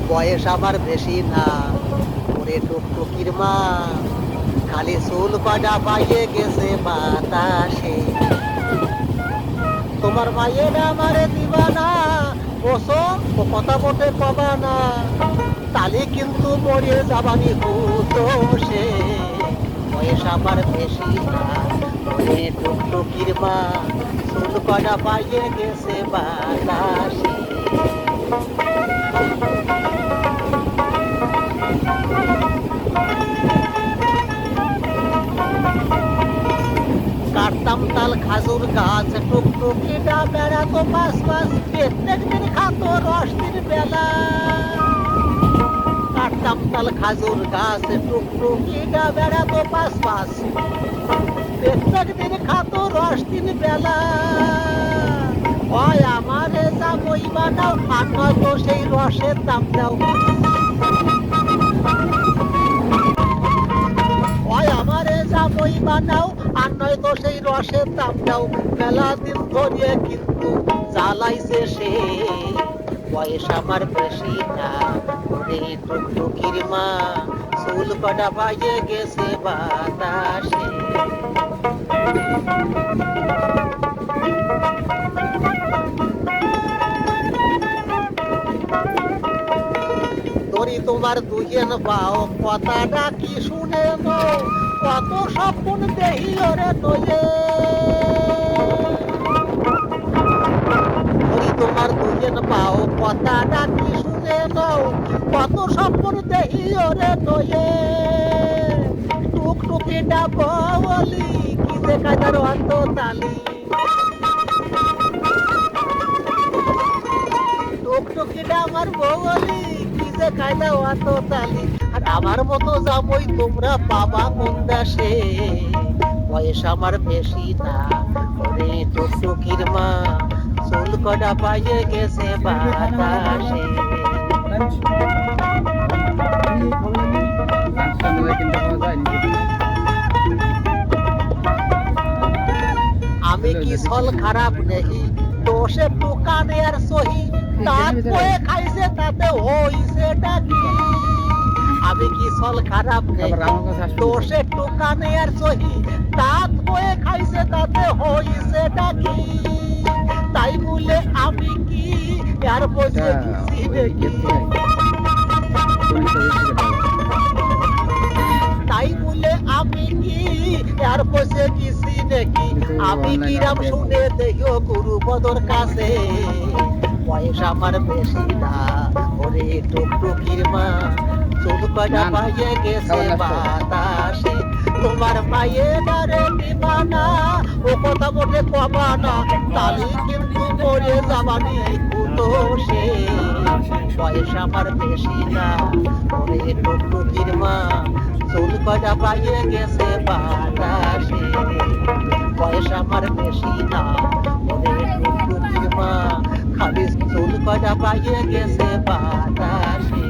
বয়স আমার বেশি না, ওরে টুকটুকির মা, খালি চুল কটা পাইয়ে গেছে বাতাসে। তোমার মায়ের আমারে দিবা না, ওসো ও কথা বটে কবা না, তালি কিন্তু মরে যাবানি হুতোষে। বয়স আমার বেশি না, ওরে টুকটুকির মা, চুল কটা পাইয়ে গেছে বাতাসে। কাটতাম তাল খাজুর গাছ, টুকটুকিটা বেড়াতো পাশ পাশ, প্রত্যেক দিন খাতো রস দিন বেলা। কাটতাম তাল খাজুর গাছ, টুকটুকিটা বেড়াতো পাশ পাশ, প্রত্যেক দিন খাতো রস দিন বেলা। হয় আমারে যা বই বানাও, আর নয়তো সেই রসের দাম দাও। হয় আমারে যা বই বানাও, আর নয়তো সেই রসের দাম দাও। মেলা দিন ধরিয়ে কিন্তু জ্বালাইছে সে। বয়স আমার বেশি না, ওরে টুকটুকির মা, চুল কটা পাইয়ে গেছে বাতাসে। ধরি তোমার দুইজন পাও, কথাটা কি শুনে নো, কত স্বপ্ন দেহি ওরে নয়ে। ধরি তোমার দুইজন পাও, কথাটা কি শুনে নাও, কত স্বপ্ন দেহি ওরে নয়ে। টুকটুকিটা বলি, কি যে কাজার অন্ত তালি। টুকটুকিটা আমার বলি, কি যে কায়দা অত তালি। আর আমার মতো যাবই তোমরা পাবা কোন দেশে। বয়স আমার বেশি না, ওরে টুকটুকির মা, চুল কটা পাইয়ে গেছে বাতাসে। আমি কি ছল খারাপ নেই, দোষে দোকানে আর সহি, তাত বয়ে খাইছে তাতে হইছেটা কি। আমি কি ছল খারাপ নেই, দোষে দোকানে আর সহি, তাত বয়ে খাইছে তাতে হইছেটা কি। তাই বলে আমি কি আর বসে গেছি নাকি, তাই বলে আমি কি আর বসে গেছি নাকি। আমি কিরাম শুনে দেখিও গুরু বদর কাছে। বয়স আমার বেশি না, ওরে টুকটুকির মা, চুল কটা পাইয়ে গেছে বাতাসে। তোমার মায়ের আরে দিবা না, ও কথা বলে কবা না, তালি কিন্তু মরে যাবানি হুতোষে। বয়স আমার বেশি না, ওরে টুকটুকির মা, চুল কটা পাইয়ে গেছে বাতাসে। বয়স আমার বেশি না, ওরে টুকটুকির মা, খালি চুল কটা পাইয়ে গেছে বাতাসে।